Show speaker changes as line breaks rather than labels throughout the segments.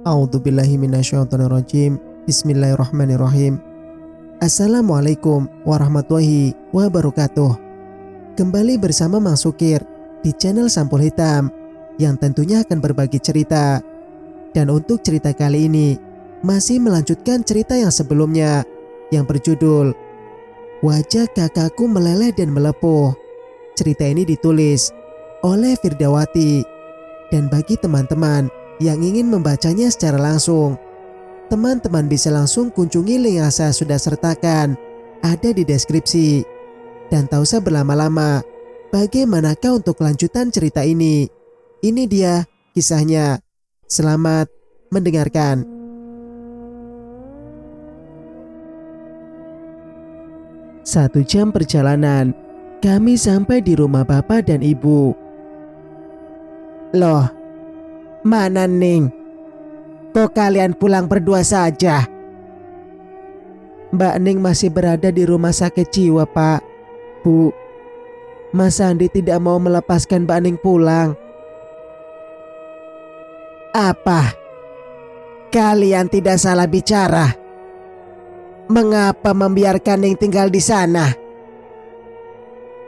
A'udzubillahi minasyaitonirrajim. Bismillahirrahmanirrahim. Assalamualaikum warahmatullahi wabarakatuh. Kembali bersama Mang Sukir di channel Sampul Hitam yang tentunya akan berbagi cerita. Dan untuk cerita kali ini masih melanjutkan cerita yang sebelumnya yang berjudul Wajah Kakakku Meleleh dan Melepuh. Cerita ini ditulis oleh Firdawati. Dan bagi teman-teman yang ingin membacanya secara langsung, teman-teman bisa langsung kunjungi link yang saya sudah sertakan ada di deskripsi. Dan tak usah berlama-lama, bagaimanakah untuk kelanjutan cerita ini? Ini dia kisahnya. Selamat mendengarkan. Satu jam perjalanan, kami sampai di rumah bapak dan ibu. Loh, mana Ning? Kok kalian pulang berdua saja? Mbak Ning masih berada di rumah sakit jiwa, Pak. Bu, Mas Andi tidak mau melepaskan Mbak Ning pulang. Apa? Kalian tidak salah bicara. Mengapa membiarkan Ning tinggal di sana?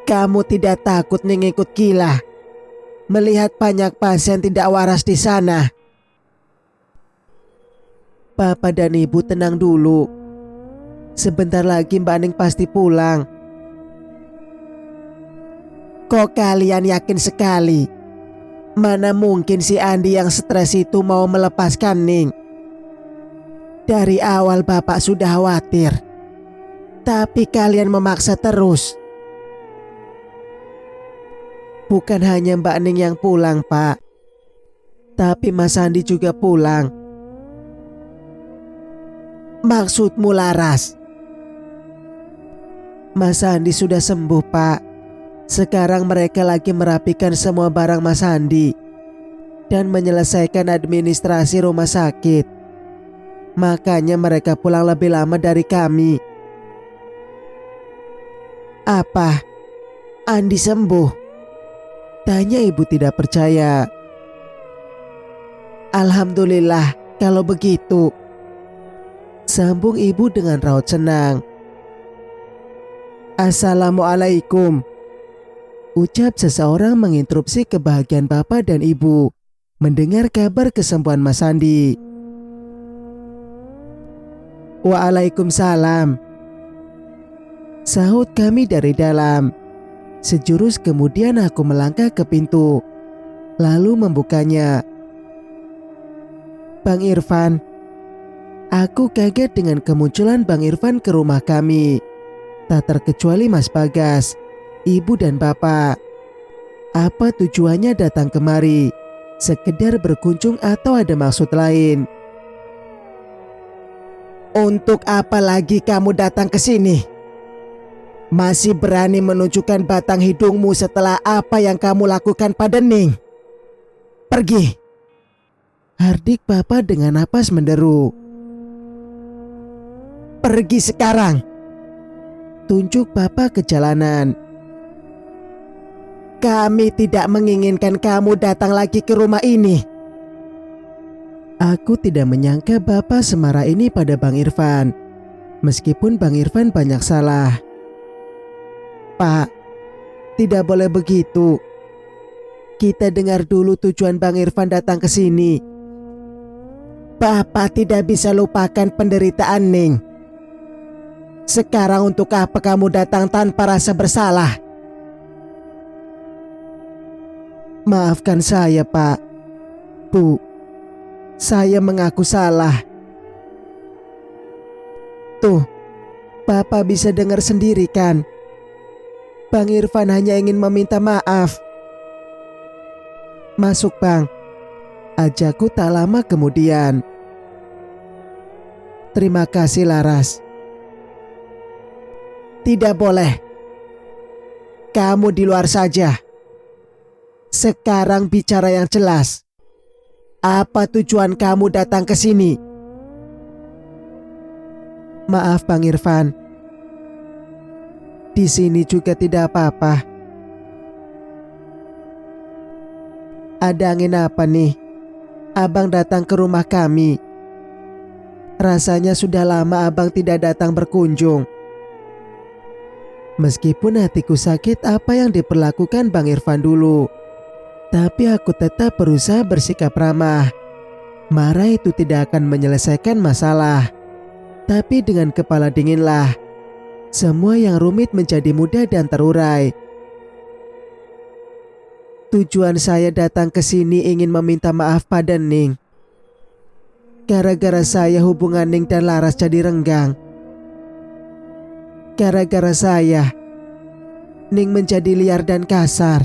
Kamu tidak takut Ning ikut gila melihat banyak pasien tidak waras di sana? Papa dan Ibu tenang dulu. Sebentar lagi Mbak Ning pasti pulang. Kok kalian yakin sekali? Mana mungkin si Andi yang stres itu mau melepaskan Ning? Dari awal Bapak sudah khawatir, tapi kalian memaksa terus. Bukan hanya Mbak Ning yang pulang, Pak, tapi Mas Andi juga pulang. Maksudmu Laras? Mas Andi sudah sembuh, Pak. Sekarang mereka lagi merapikan semua barang Mas Andi dan menyelesaikan administrasi rumah sakit. Makanya mereka pulang lebih lama dari kami. Apa? Andi sembuh? Tanya ibu tidak percaya. Alhamdulillah kalau begitu, sambung ibu dengan raut senang. Assalamualaikum, ucap seseorang menginterupsi kebahagiaan bapak dan ibu mendengar kabar kesembuhan Mas Andi. Waalaikumsalam, sahut kami dari dalam. Sejurus kemudian aku melangkah ke pintu, lalu membukanya. Bang Irfan. Aku kaget dengan kemunculan Bang Irfan ke rumah kami. Tak terkecuali Mas Bagas, ibu dan bapak. Apa tujuannya datang kemari? Sekedar berkunjung atau ada maksud lain? Untuk apa lagi kamu datang ke sini? Masih berani menunjukkan batang hidungmu setelah apa yang kamu lakukan pada Ning? Pergi! Hardik papa dengan napas menderu. Pergi sekarang! Tunjuk papa ke jalanan. Kami tidak menginginkan kamu datang lagi ke rumah ini. Aku tidak menyangka bapak semarah ini pada Bang Irfan. Meskipun Bang Irfan banyak salah. Pak, tidak boleh begitu. Kita dengar dulu tujuan Bang Irfan datang ke sini. Bapak tidak bisa lupakan penderitaan Ning. Sekarang untuk apa kamu datang tanpa rasa bersalah? Maafkan saya, Pak. Bu, saya mengaku salah. Tuh, Bapak bisa dengar sendiri kan? Bang Irfan hanya ingin meminta maaf. Masuk Bang, ajakku tak lama kemudian. Terima kasih Laras. Tidak boleh. Kamu di luar saja. Sekarang bicara yang jelas. Apa tujuan kamu datang ke sini? Maaf Bang Irfan. Di sini juga tidak apa-apa. Ada angin apa nih? Abang datang ke rumah kami. Rasanya sudah lama abang tidak datang berkunjung. Meskipun hatiku sakit apa yang diperlakukan Bang Irfan dulu, tapi aku tetap berusaha bersikap ramah. Marah itu tidak akan menyelesaikan masalah, tapi dengan kepala dinginlah semua yang rumit menjadi mudah dan terurai. Tujuan saya datang ke sini ingin meminta maaf pada Ning. Gara-gara saya hubungan Ning dan Laras jadi renggang. Gara-gara saya, Ning menjadi liar dan kasar,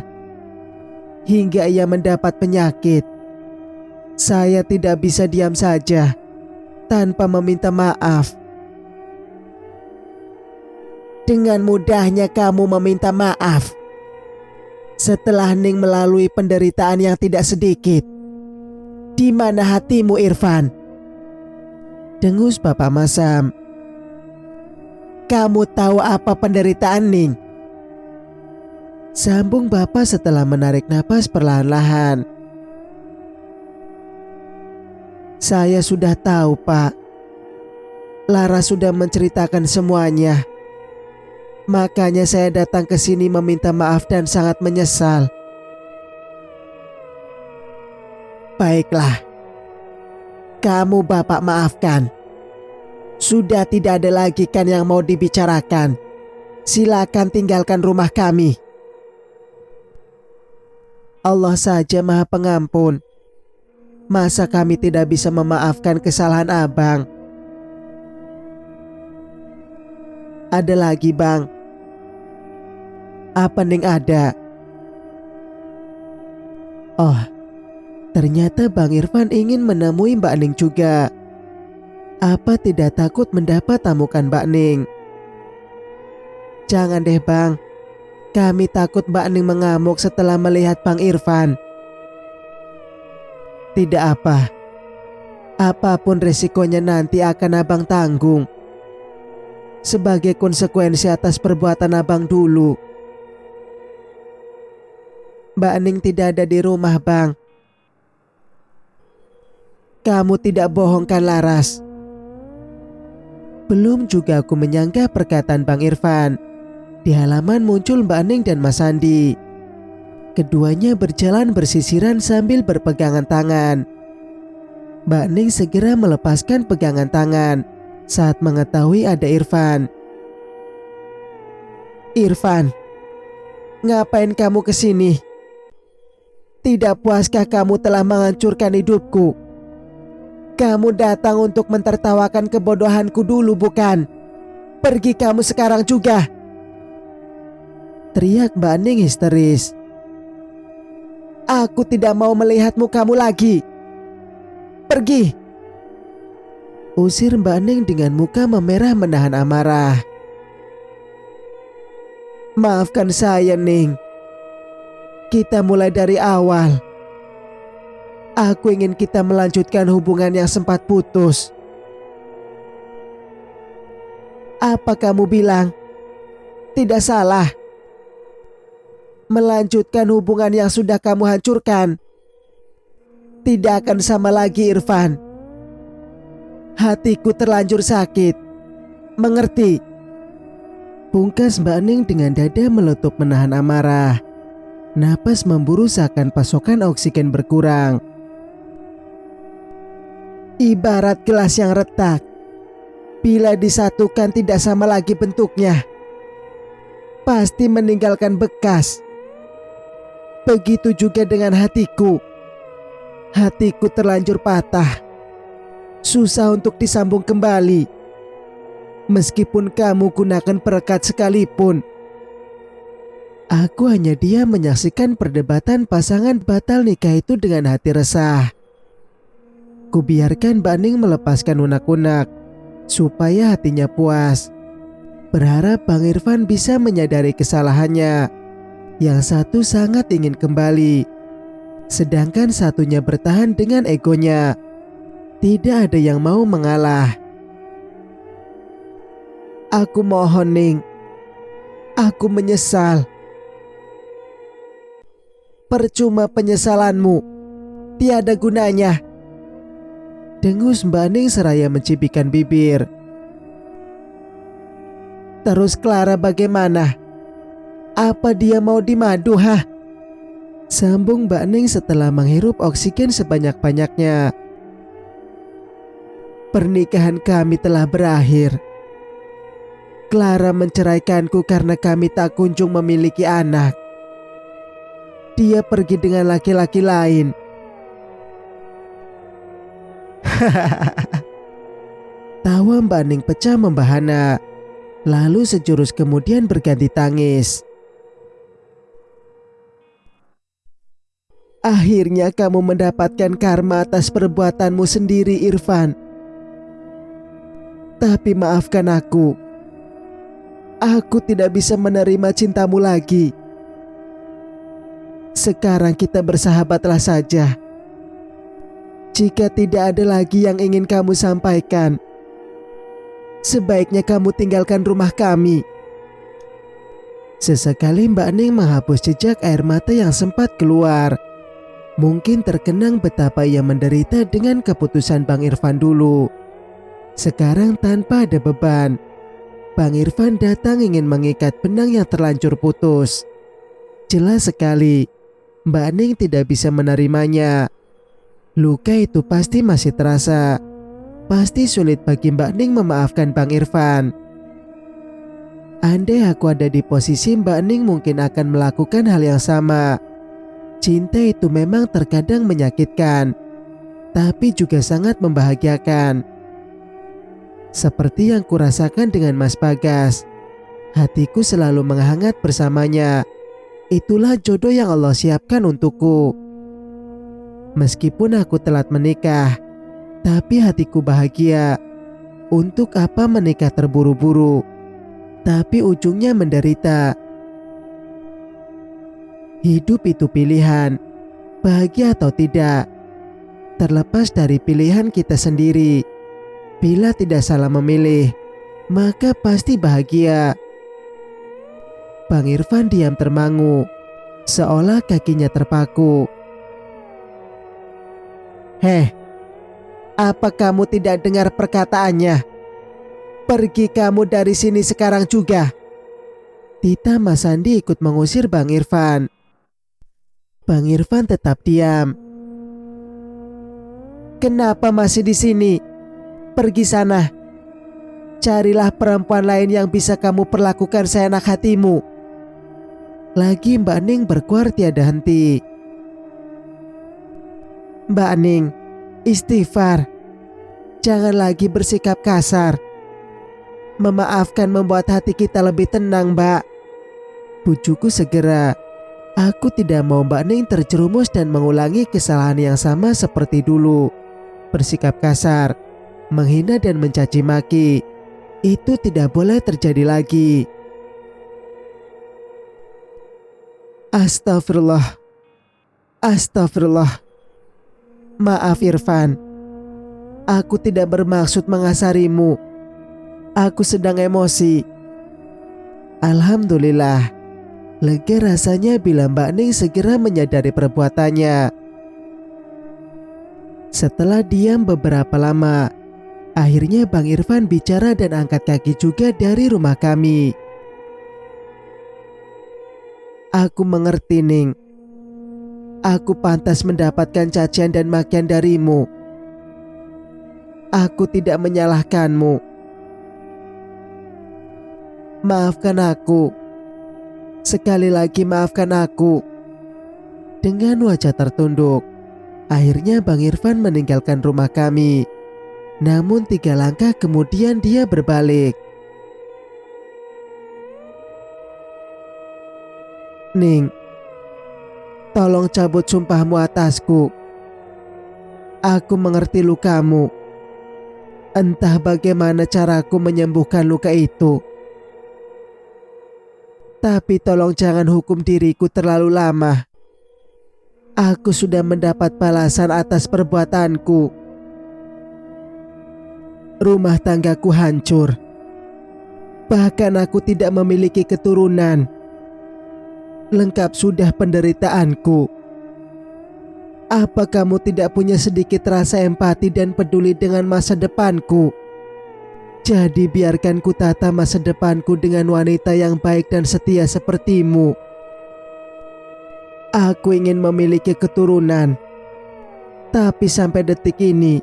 hingga ia mendapat penyakit. Saya tidak bisa diam saja tanpa meminta maaf. Dengan mudahnya kamu meminta maaf setelah Ning melalui penderitaan yang tidak sedikit. Di mana hatimu, Irfan? Dengus Bapak Masam. Kamu tahu apa penderitaan Ning? Sambung Bapak setelah menarik napas perlahan-lahan. Saya sudah tahu, Pak. Lara sudah menceritakan semuanya. Makanya saya datang ke sini meminta maaf dan sangat menyesal. Baiklah. Kamu Bapak maafkan. Sudah tidak ada lagi kan yang mau dibicarakan. Silakan tinggalkan rumah kami. Allah saja Maha Pengampun. Masa kami tidak bisa memaafkan kesalahan abang? Ada lagi bang. Apa Ning ada? Oh, ternyata Bang Irfan ingin menemui Mbak Ning juga. Apa tidak takut mendapat tamukan Mbak Ning? Jangan deh bang. Kami takut Mbak Ning mengamuk setelah melihat Bang Irfan. Tidak apa. Apapun resikonya nanti akan abang tanggung. Sebagai konsekuensi atas perbuatan abang dulu. Mbak Ning tidak ada di rumah bang. Kamu tidak bohong kan Laras? Belum juga aku menyangka perkataan Bang Irfan. Di halaman muncul Mbak Ning dan Mas Andi. Keduanya berjalan bersisiran sambil berpegangan tangan. Mbak Ning segera melepaskan pegangan tangan saat mengetahui ada Irfan. Irfan, ngapain kamu kesini? Tidak puaskah kamu telah menghancurkan hidupku? Kamu datang untuk mentertawakan kebodohanku dulu bukan? Pergi kamu sekarang juga. Teriak Mbak Ning histeris. Aku tidak mau melihatmu kamu lagi. Pergi. Usir Mbak Ning dengan muka memerah menahan amarah. Maafkan saya Ning. Kita mulai dari awal. Aku ingin kita melanjutkan hubungan yang sempat putus. Apa kamu bilang? Tidak salah. Melanjutkan hubungan yang sudah kamu hancurkan. Tidak akan sama lagi Irfan. Hatiku terlanjur sakit. Mengerti? Pungkas Mbak Ning dengan dada meletup menahan amarah. Napas memburu seakan pasokan oksigen berkurang. Ibarat gelas yang retak. Bila disatukan tidak sama lagi bentuknya. Pasti meninggalkan bekas. Begitu juga dengan hatiku. Hatiku terlanjur patah. Susah untuk disambung kembali. Meskipun kamu gunakan perekat sekalipun. Aku hanya diam menyaksikan perdebatan pasangan batal nikah itu dengan hati resah. Kubiarkan Mbak Ning melepaskan unak-unak supaya hatinya puas. Berharap Bang Irfan bisa menyadari kesalahannya. Yang satu sangat ingin kembali, sedangkan satunya bertahan dengan egonya. Tidak ada yang mau mengalah. Aku mohon Ning. Aku menyesal. Percuma penyesalanmu. Tiada gunanya. dengus Mbak Ning seraya mencibikkan bibir. Terus Clara bagaimana? Apa dia mau dimadu, hah? Sambung Mbak Ning setelah menghirup oksigen sebanyak-banyaknya. Pernikahan kami telah berakhir. Clara menceraikanku karena kami tak kunjung memiliki anak. Dia pergi dengan laki-laki lain. Tawa Mbak Ning pecah membahana. Lalu sejurus kemudian berganti tangis. Akhirnya kamu mendapatkan karma atas perbuatanmu sendiri, Irfan. Tapi maafkan aku. Aku tidak bisa menerima cintamu lagi. Sekarang kita bersahabatlah saja. Jika tidak ada lagi yang ingin kamu sampaikan, sebaiknya kamu tinggalkan rumah kami. Sesekali Mbak Ning menghapus jejak air mata yang sempat keluar. Mungkin terkenang betapa ia menderita dengan keputusan Bang Irfan dulu. Sekarang tanpa ada beban, Bang Irfan datang ingin mengikat benang yang terlanjur putus. Jelas sekali, Mbak Ning tidak bisa menerimanya. Luka itu pasti masih terasa. Pasti sulit bagi Mbak Ning memaafkan Bang Irfan. Andai aku ada di posisi Mbak Ning mungkin akan melakukan hal yang sama. Cinta itu memang terkadang menyakitkan, tapi juga sangat membahagiakan. Seperti yang kurasakan dengan Mas Bagas. Hatiku selalu menghangat bersamanya. Itulah jodoh yang Allah siapkan untukku. Meskipun aku telat menikah, tapi hatiku bahagia. Untuk apa menikah terburu-buru, tapi ujungnya menderita. Hidup itu pilihan, bahagia atau tidak, terlepas dari pilihan kita sendiri. Bila tidak salah memilih, maka pasti bahagia. Bang Irfan diam termangu, seolah kakinya terpaku. Heh, apa kamu tidak dengar perkataannya? Pergi kamu dari sini sekarang juga. Tita Mas Sandi ikut mengusir Bang Irfan. Bang Irfan tetap diam. Kenapa masih di sini? Pergi sana. Carilah perempuan lain yang bisa kamu perlakukan seenak hatimu. Lagi Mbak Ning berkuar tiada henti. Mbak Ning, istighfar. Jangan lagi bersikap kasar. Memaafkan membuat hati kita lebih tenang, Mbak. Bujuku segera. Aku tidak mau Mbak Ning terjerumus dan mengulangi kesalahan yang sama seperti dulu. Bersikap kasar, menghina dan mencaci maki. Itu tidak boleh terjadi lagi. Astagfirullah. Astagfirullah. Maaf Irfan. Aku tidak bermaksud mengasarimu. Aku sedang emosi. Alhamdulillah. Lega rasanya bila Mbak Ning segera menyadari perbuatannya. Setelah diam beberapa lama, akhirnya Bang Irfan bicara dan angkat kaki juga dari rumah kami. Aku mengerti Ning. Aku pantas mendapatkan cacian dan makian darimu. Aku tidak menyalahkanmu. Maafkan aku. Sekali lagi maafkan aku. Dengan wajah tertunduk, akhirnya Bang Irfan meninggalkan rumah kami. Namun 3 langkah kemudian dia berbalik. Ning, tolong cabut sumpahmu atasku. Aku mengerti lukamu. Entah bagaimana caraku menyembuhkan luka itu. Tapi tolong jangan hukum diriku terlalu lama. Aku sudah mendapat balasan atas perbuatanku. Rumah tanggaku hancur. Bahkan aku tidak memiliki keturunan. Lengkap sudah penderitaanku. Apa kamu tidak punya sedikit rasa empati dan peduli dengan masa depanku? Jadi biarkan ku tata masa depanku dengan wanita yang baik dan setia sepertimu. Aku ingin memiliki keturunan. Tapi sampai detik ini,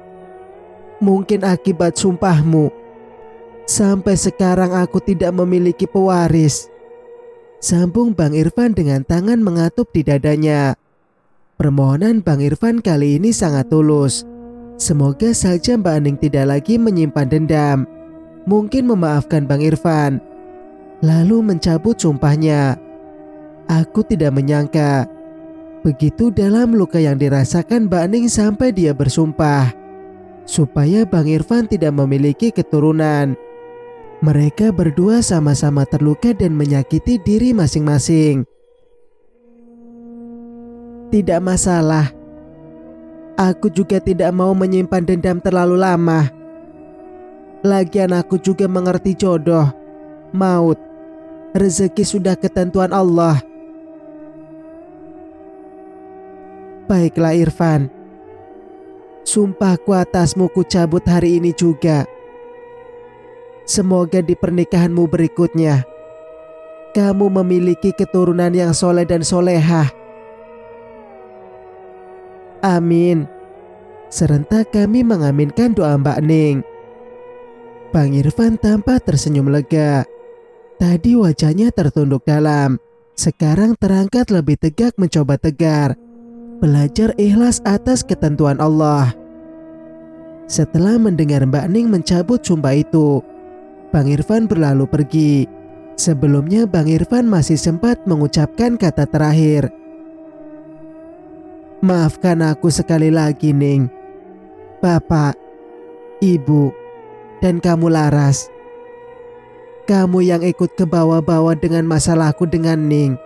mungkin akibat sumpahmu, sampai sekarang aku tidak memiliki pewaris. Sambung Bang Irfan dengan tangan mengatup di dadanya. Permohonan Bang Irfan kali ini sangat tulus. Semoga saja Mbak Aning tidak lagi menyimpan dendam. Mungkin memaafkan Bang Irfan, lalu mencabut sumpahnya. Aku tidak menyangka begitu dalam luka yang dirasakan Mbak Aning sampai dia bersumpah supaya Bang Irfan tidak memiliki keturunan. Mereka berdua sama-sama terluka dan menyakiti diri masing-masing. Tidak masalah. Aku juga tidak mau menyimpan dendam terlalu lama. Lagian aku juga mengerti jodoh, maut, rezeki sudah ketentuan Allah. Baiklah Irfan, sumpahku atasmu ku cabut hari ini juga. Semoga di pernikahanmu berikutnya kamu memiliki keturunan yang soleh dan solehah. Amin. Serentak kami mengaminkan doa Mbak Ning. Bang Irfan tampak tersenyum lega. Tadi wajahnya tertunduk dalam, sekarang terangkat lebih tegak mencoba tegar. Belajar ikhlas atas ketentuan Allah. Setelah mendengar Mbak Ning mencabut sumpah itu, Bang Irfan berlalu pergi. Sebelumnya Bang Irfan masih sempat mengucapkan kata terakhir. Maafkan aku sekali lagi Ning. Bapak, Ibu, dan kamu Laras. Kamu yang ikut ke bawah-bawah dengan masalahku dengan Ning.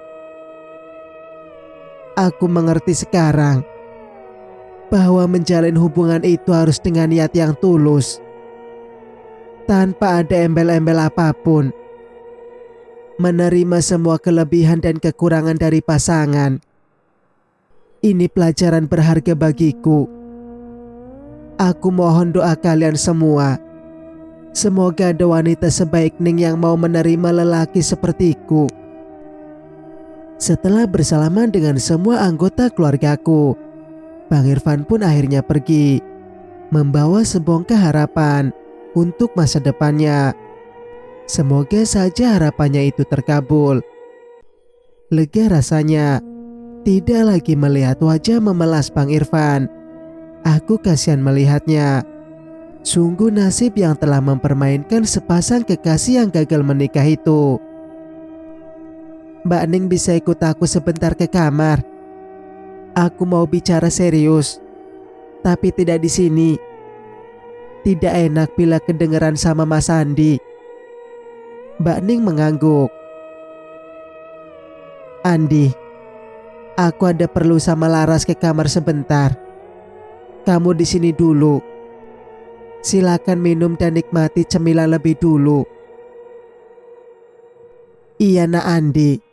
Aku mengerti sekarang bahwa menjalin hubungan itu harus dengan niat yang tulus, tanpa ada embel-embel apapun. Menerima semua kelebihan dan kekurangan dari pasangan. Ini pelajaran berharga bagiku. Aku mohon doa kalian semua. Semoga ada wanita sebaik Ning yang mau menerima lelaki sepertiku. Setelah bersalaman dengan semua anggota keluargaku, Bang Irfan pun akhirnya pergi, membawa sebongkah harapan untuk masa depannya. Semoga saja harapannya itu terkabul. Lega rasanya tidak lagi melihat wajah memelas Bang Irfan. Aku kasihan melihatnya. Sungguh nasib yang telah mempermainkan sepasang kekasih yang gagal menikah itu. Mbak Ning bisa ikut aku sebentar ke kamar. Aku mau bicara serius, tapi tidak di sini. Tidak enak bila kedengeran sama Mas Andi. Mbak Ning mengangguk. Andi, aku ada perlu sama Laras ke kamar sebentar. Kamu di sini dulu. Silakan minum dan nikmati cemilan lebih dulu. Iya nak Andi.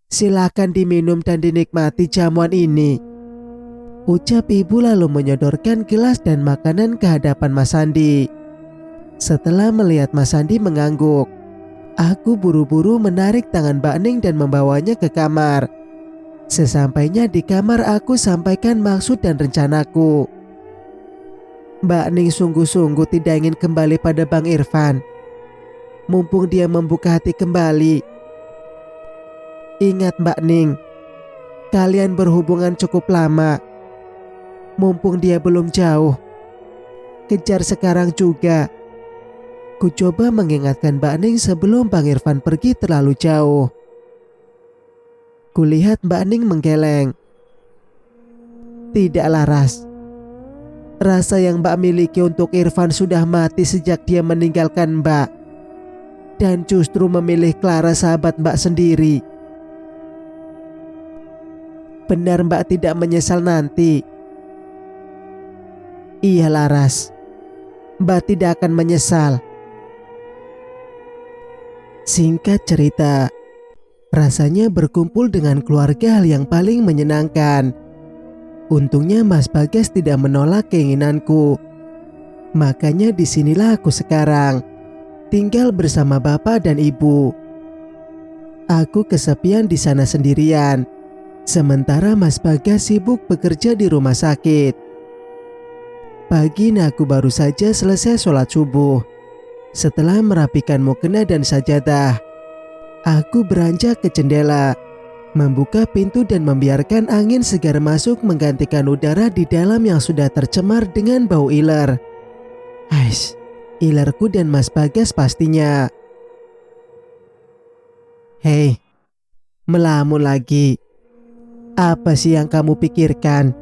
Silakan diminum dan dinikmati jamuan ini. Ucap ibu lalu menyodorkan gelas dan makanan ke hadapan Mas Andi. Setelah melihat Mas Andi mengangguk, aku buru-buru menarik tangan Mbak Ning dan membawanya ke kamar. Sesampainya di kamar aku sampaikan maksud dan rencanaku. Mbak Ning sungguh-sungguh tidak ingin kembali pada Bang Irfan. Mumpung dia membuka hati kembali. Ingat Mbak Ning, kalian berhubungan cukup lama. Mumpung dia belum jauh, kejar sekarang juga. Ku coba mengingatkan Mbak Ning sebelum Bang Irfan pergi terlalu jauh. Kulihat Mbak Ning menggeleng. Tidak Laras. Rasa yang Mbak miliki untuk Irfan sudah mati sejak dia meninggalkan Mbak. Dan justru memilih Clara sahabat Mbak sendiri. Benar Mbak tidak menyesal nanti? Iya Laras. Mbak tidak akan menyesal. Singkat cerita, rasanya berkumpul dengan keluarga hal yang paling menyenangkan. Untungnya Mas Bagas tidak menolak keinginanku. Makanya disinilah aku sekarang, tinggal bersama bapak dan ibu. Aku kesepian di sana sendirian, sementara Mas Bagas sibuk bekerja di rumah sakit. Pagi ini aku baru saja selesai sholat subuh. Setelah merapikan mukena dan sajadah, aku beranjak ke jendela, membuka pintu dan membiarkan angin segar masuk menggantikan udara di dalam yang sudah tercemar dengan bau iler. Aish, ilerku dan Mas Bagas pastinya. Hei, melamun lagi. Apa sih yang kamu pikirkan?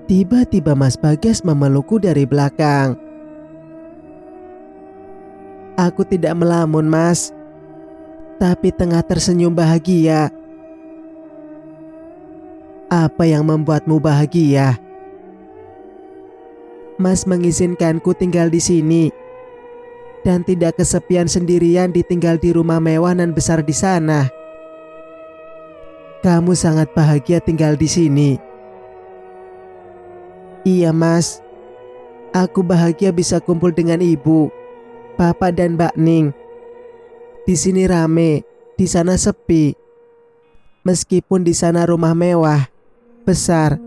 Tiba-tiba Mas Bagas memelukku dari belakang. Aku tidak melamun, Mas, tapi tengah tersenyum bahagia. Apa yang membuatmu bahagia? Mas mengizinkanku tinggal di sini dan tidak kesepian sendirian ditinggal di rumah mewah dan besar di sana. Kamu sangat bahagia tinggal di sini. Iya, Mas. Aku bahagia bisa kumpul dengan ibu, Papa dan Mbak Ning. Di sini rame, di sana sepi. Meskipun di sana rumah mewah, besar,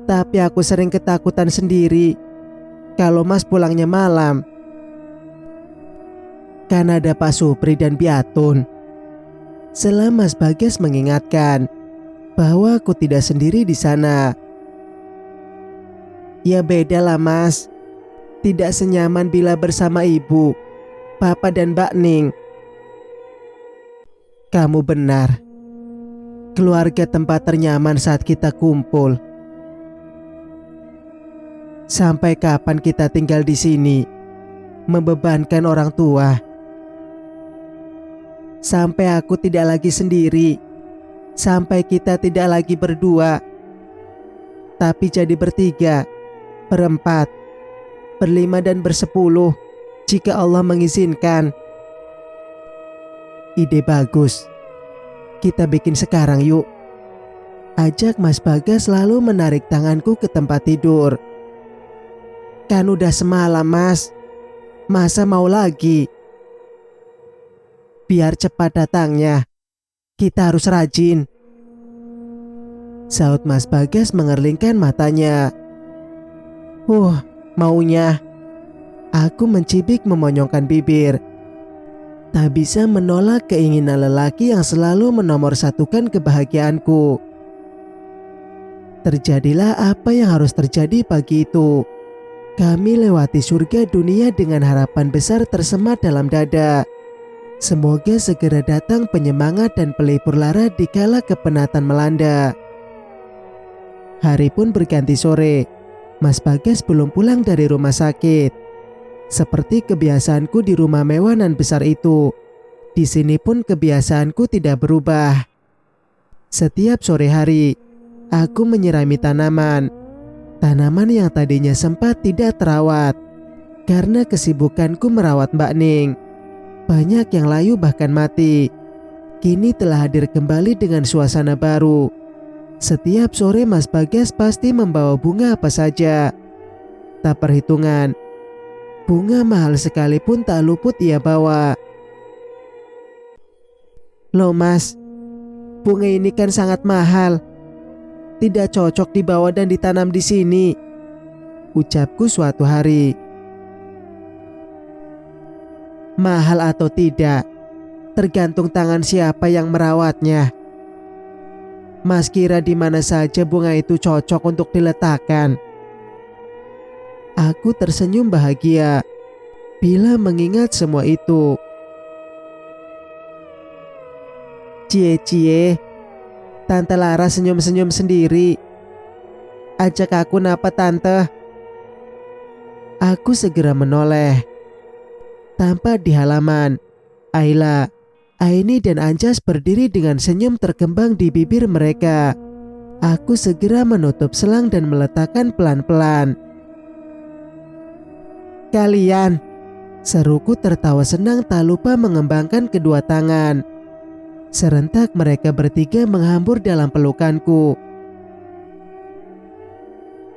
tapi aku sering ketakutan sendiri kalau Mas pulangnya malam. Kan ada Pak Supri dan Biatun. Selama Mas Bagas mengingatkan bahwa aku tidak sendiri di sana. Ya beda lah, Mas. Tidak senyaman bila bersama ibu, Papa dan Mbak Ning. Kamu benar. Keluarga tempat ternyaman saat kita kumpul. Sampai kapan kita tinggal di sini, membebankan orang tua? Sampai aku tidak lagi sendiri. Sampai kita tidak lagi berdua, tapi jadi bertiga, berempat, berlima dan bersepuluh jika Allah mengizinkan. Ide bagus. Kita bikin sekarang yuk. Ajak Mas Bagas lalu menarik tanganku ke tempat tidur. Kan udah semalam, Mas. Masa mau lagi? Biar cepat datangnya, kita harus rajin. Saut Mas Bagas mengerlingkan matanya. Maunya. Aku mencibik memonyongkan bibir. Tak bisa menolak keinginan lelaki yang selalu menomorsatukan kebahagiaanku. Terjadilah apa yang harus terjadi pagi itu. Kami lewati surga dunia dengan harapan besar tersemat dalam dada. Semoga segera datang penyemangat dan pelipur lara dikala kepenatan melanda. Hari pun berganti sore. Mas Bagas belum pulang dari rumah sakit. Seperti kebiasaanku di rumah mewah dan besar itu, di sini pun kebiasaanku tidak berubah. Setiap sore hari, aku menyirami tanaman. Tanaman yang tadinya sempat tidak terawat karena kesibukanku merawat Mbak Ning. Banyak yang layu bahkan mati. Kini telah hadir kembali dengan suasana baru. Setiap sore Mas Bagas pasti membawa bunga apa saja. Tak perhitungan, bunga mahal sekalipun tak luput ia bawa. Loh Mas, bunga ini kan sangat mahal. Tidak cocok dibawa dan ditanam di sini, ucapku suatu hari. Mahal atau tidak, tergantung tangan siapa yang merawatnya. Mas kira di mana saja bunga itu cocok untuk diletakkan? Aku tersenyum bahagia bila mengingat semua itu. Cie-cie, Tante Lara senyum-senyum sendiri. Ajak aku napa Tante? Aku segera menoleh. Tampak di halaman, Ayla, Aini dan Anjas berdiri dengan senyum terkembang di bibir mereka. Aku segera menutup selang dan meletakkan pelan-pelan. Kalian, seruku tertawa senang tak lupa mengembangkan kedua tangan. Serentak mereka bertiga menghambur dalam pelukanku.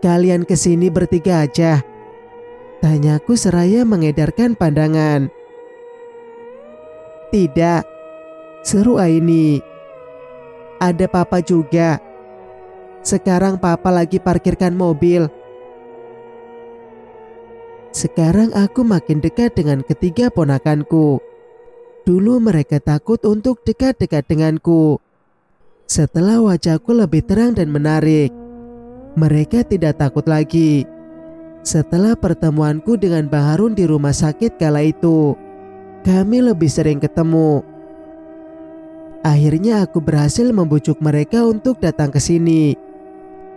Kalian kesini bertiga aja? Tanyaku seraya mengedarkan pandangan. Tidak, seru Aini. Ada papa juga. Sekarang papa lagi parkirkan mobil. Sekarang aku makin dekat dengan ketiga ponakanku. Dulu mereka takut untuk dekat-dekat denganku. Setelah wajahku lebih terang dan menarik, mereka tidak takut lagi. Setelah pertemuanku dengan Bang Harun di rumah sakit kala itu, kami lebih sering ketemu. Akhirnya aku berhasil membujuk mereka untuk datang ke sini.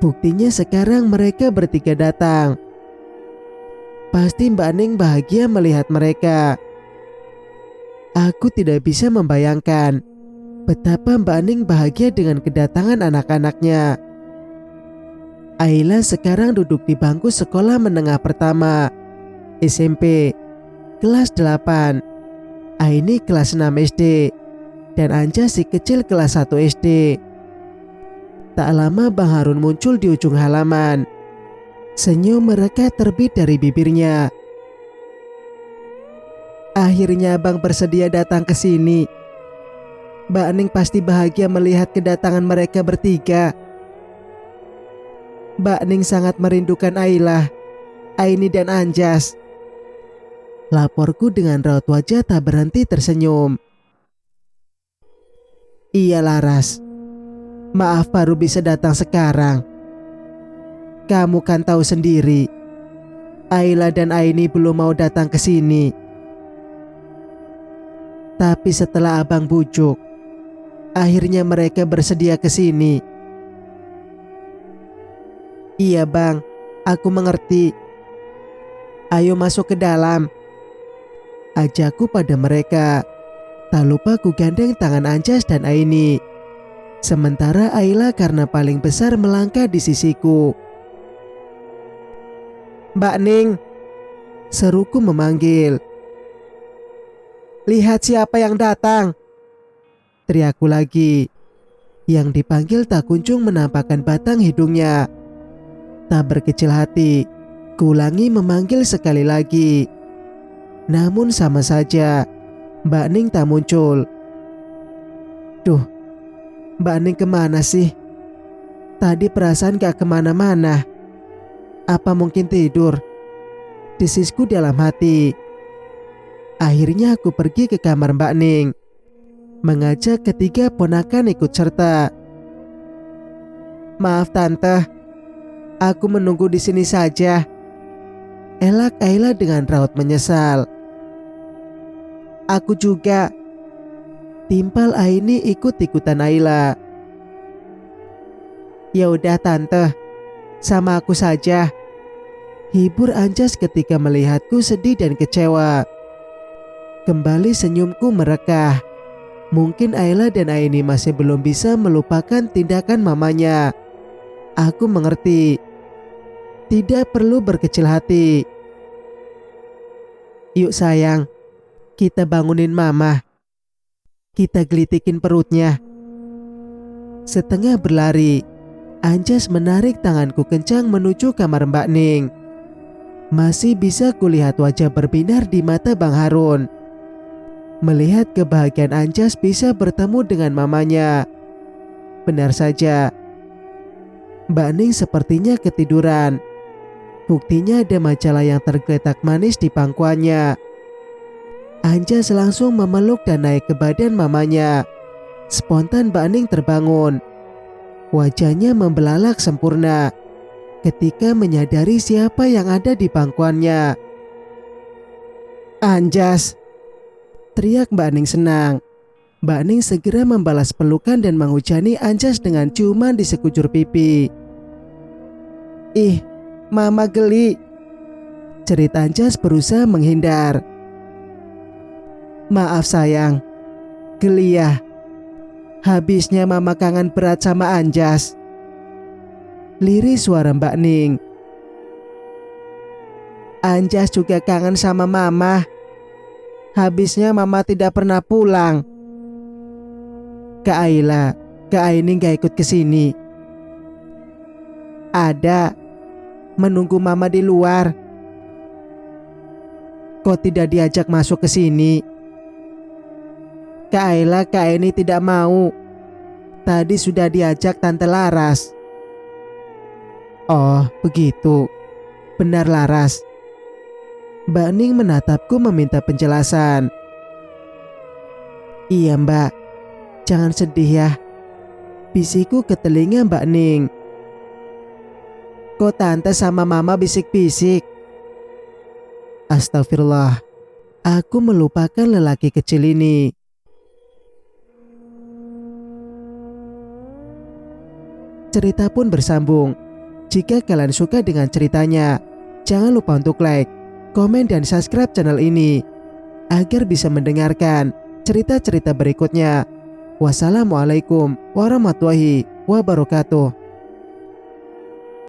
Buktinya sekarang mereka bertiga datang. Pasti Mbak Ning bahagia melihat mereka. Aku tidak bisa membayangkan betapa Mbak Ning bahagia dengan kedatangan anak-anaknya. Ayla sekarang duduk di bangku sekolah menengah pertama, SMP, kelas 8. Aini kelas 6 SD. Dan Anja si kecil kelas 1 SD. Tak lama Bang Harun muncul di ujung halaman. Senyum merekat terbit dari bibirnya. Akhirnya Bang bersedia datang ke sini. Mbak Ning pasti bahagia melihat kedatangan mereka bertiga. Mbak Ning sangat merindukan Ayla, Aini dan Anjas. Laporku dengan raut wajah tak berhenti tersenyum. Iya Laras, maaf baru bisa datang sekarang. Kamu kan tahu sendiri, Ayla dan Aini belum mau datang ke sini. Tapi setelah abang bujuk, akhirnya mereka bersedia ke sini. Iya bang, aku mengerti. Ayo masuk ke dalam, ajakku pada mereka. Tak lupa ku gandeng tangan Anjas dan Aini. Sementara Ayla karena paling besar melangkah di sisiku. Mbak Ning, seruku memanggil. Lihat siapa yang datang, teriakku lagi. Yang dipanggil tak kunjung menampakkan batang hidungnya. Tak berkecil hati, kuulangi memanggil sekali lagi. Namun sama saja, Mbak Ning tak muncul. Duh, Mbak Ning kemana sih? Tadi perasaan gak kemana-mana. Apa mungkin tidur? Desisku dalam hati. Akhirnya aku pergi ke kamar Mbak Ning, mengajak ketiga ponakan ikut serta. Maaf tante, aku menunggu di sini saja, elak Ayla dengan raut menyesal. Aku juga, timpal Aini ikut-ikutan Ayla. Ya udah tante, sama aku saja, hibur Anjas ketika melihatku sedih dan kecewa. Kembali senyumku merekah. Mungkin Ayla dan Aini masih belum bisa melupakan tindakan mamanya. Aku mengerti. Tidak perlu berkecil hati. Yuk sayang, kita bangunin mama. Kita gelitikin perutnya. Setengah berlari, Anjas menarik tanganku kencang menuju kamar Mbak Ning. Masih bisa kulihat wajah berbinar di mata Bang Harun. Melihat kebahagiaan Anjas bisa bertemu dengan mamanya. Benar saja, Mbak Ning sepertinya ketiduran. Buktinya ada majalah yang tergeletak manis di pangkuannya. Anjas langsung memeluk dan naik ke badan mamanya. Spontan Mbak Ning terbangun. Wajahnya membelalak sempurna ketika menyadari siapa yang ada di pangkuannya. Anjas, teriak Mbak Ning senang. Mbak Ning segera membalas pelukan dan menghujani Anjas dengan ciuman di sekujur pipi. Ih, mama geli, cerit Anjas berusaha menghindar. Maaf sayang, geli ya. Habisnya mama kangen berat sama Anjas, lirih suara Mbak Ning. Anjas juga kangen sama mama. Habisnya mama tidak pernah pulang. Kak Ayla, Kak Aini gak ikut ke sini. Ada, menunggu mama di luar. Kok tidak diajak masuk ke sini? Kak Ayla, Kak Eni tidak mau. Tadi sudah diajak Tante Laras. Oh, begitu. Benar Laras. Mbak Ning menatapku meminta penjelasan. Iya Mbak, jangan sedih ya. Bisikku ke telinga Mbak Ning. Kok Tante sama Mama bisik-bisik? Astagfirullah, aku melupakan lelaki kecil ini. Cerita pun bersambung. Jika kalian suka dengan ceritanya, jangan lupa untuk like, komen, dan subscribe channel ini agar bisa mendengarkan cerita-cerita berikutnya. Wassalamualaikum warahmatullahi wabarakatuh.